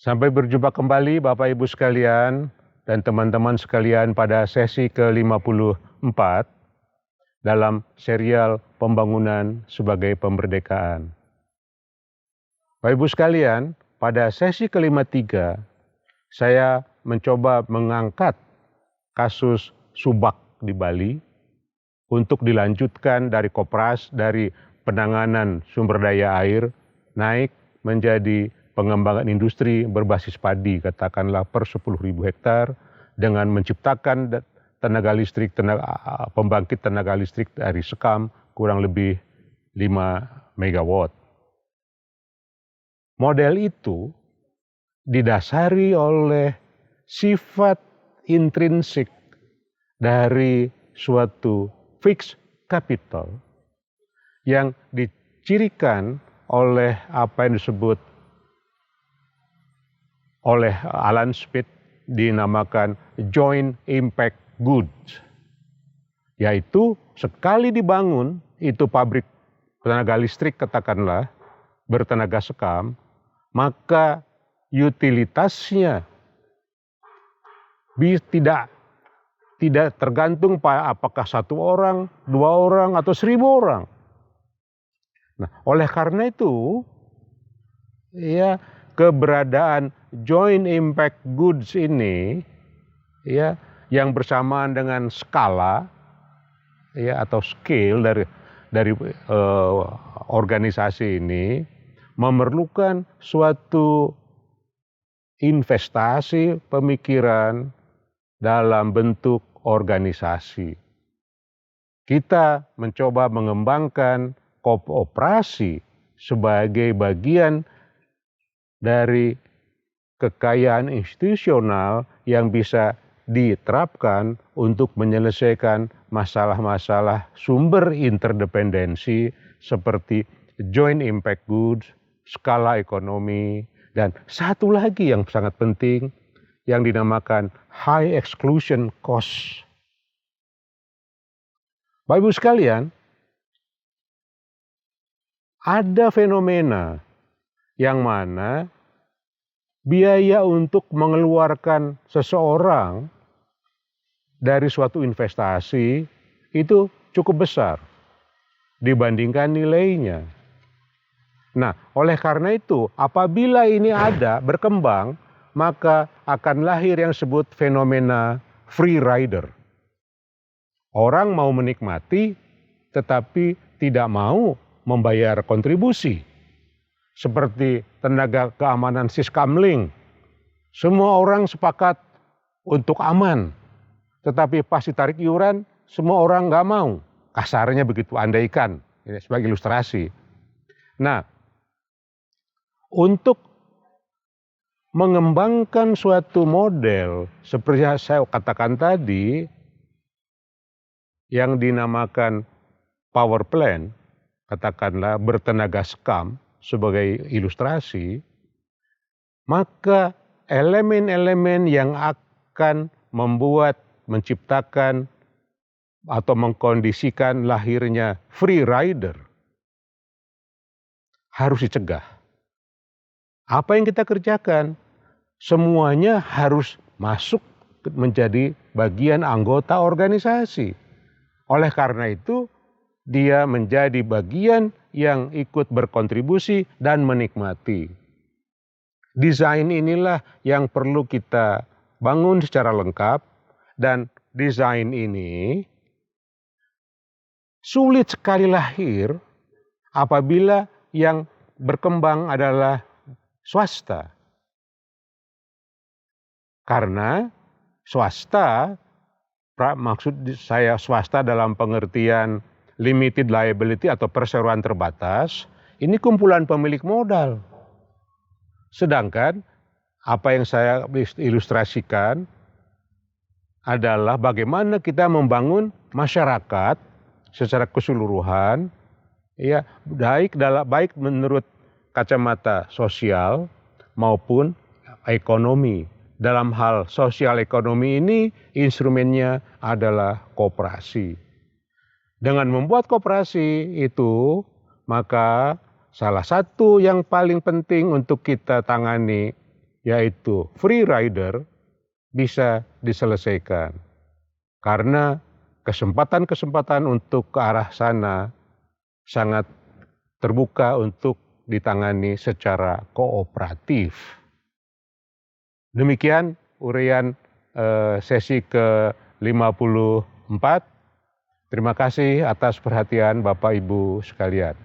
Sampai berjumpa kembali Bapak Ibu sekalian dan teman-teman sekalian pada sesi ke-54 dalam serial pembangunan sebagai pemberdekaan. Bapak Ibu sekalian, pada sesi ke-53 saya mencoba mengangkat kasus Subak di Bali untuk dilanjutkan dari dari penanganan sumber daya air naik menjadi pengembangan industri berbasis padi, katakanlah per 10.000 hektar, dengan menciptakan pembangkit tenaga listrik dari sekam kurang lebih 5 megawatt. Model itu didasari oleh sifat intrinsik dari suatu fixed capital yang dicirikan oleh apa yang disebut oleh Alan Smith dinamakan joint impact goods, yaitu sekali dibangun itu pabrik tenaga listrik katakanlah bertenaga sekam, maka utilitasnya tidak tergantung pada apakah 1 orang, 2 orang, atau 1.000 orang. Nah, oleh karena itu, ya, keberadaan joint impact goods ini, ya, yang bersamaan dengan skala, ya, atau scale dari organisasi ini memerlukan suatu investasi pemikiran dalam bentuk organisasi. Kita mencoba mengembangkan kooperasi sebagai bagian dari kekayaan institusional yang bisa diterapkan untuk menyelesaikan masalah-masalah sumber interdependensi seperti joint impact goods, skala ekonomi, dan satu lagi yang sangat penting yang dinamakan high exclusion cost. Bapak Ibu sekalian, ada fenomena yang mana biaya untuk mengeluarkan seseorang dari suatu investasi itu cukup besar dibandingkan nilainya. Nah, oleh karena itu, apabila ini ada berkembang, maka akan lahir yang disebut fenomena free rider. Orang mau menikmati, tetapi tidak mau membayar kontribusi. Seperti tenaga keamanan Siskamling. Semua orang sepakat untuk aman. Tetapi pas ditarik iuran, semua orang nggak mau. Kasarnya begitu, andaikan. Ini sebagai ilustrasi. Nah, untuk mengembangkan suatu model seperti yang saya katakan tadi, yang dinamakan power plant, katakanlah bertenaga sekam sebagai ilustrasi, maka elemen-elemen yang akan menciptakan atau mengkondisikan lahirnya free rider harus dicegah. Apa yang kita kerjakan? Semuanya harus masuk menjadi bagian anggota organisasi. Oleh karena itu, dia menjadi bagian yang ikut berkontribusi dan menikmati. Desain inilah yang perlu kita bangun secara lengkap, dan desain ini sulit sekali lahir apabila yang berkembang adalah swasta. Karena swasta, maksud saya swasta dalam pengertian limited liability atau perseroan terbatas, ini kumpulan pemilik modal. Sedangkan apa yang saya ilustrasikan adalah bagaimana kita membangun masyarakat secara keseluruhan, ya, baik menurut kacamata sosial maupun ekonomi. Dalam hal sosial ekonomi ini instrumennya adalah koperasi. Dengan membuat koperasi itu, maka salah satu yang paling penting untuk kita tangani yaitu free rider, bisa diselesaikan. Karena kesempatan-kesempatan untuk ke arah sana sangat terbuka untuk ditangani secara kooperatif. Demikian uraian sesi ke-54. Terima kasih atas perhatian Bapak Ibu sekalian.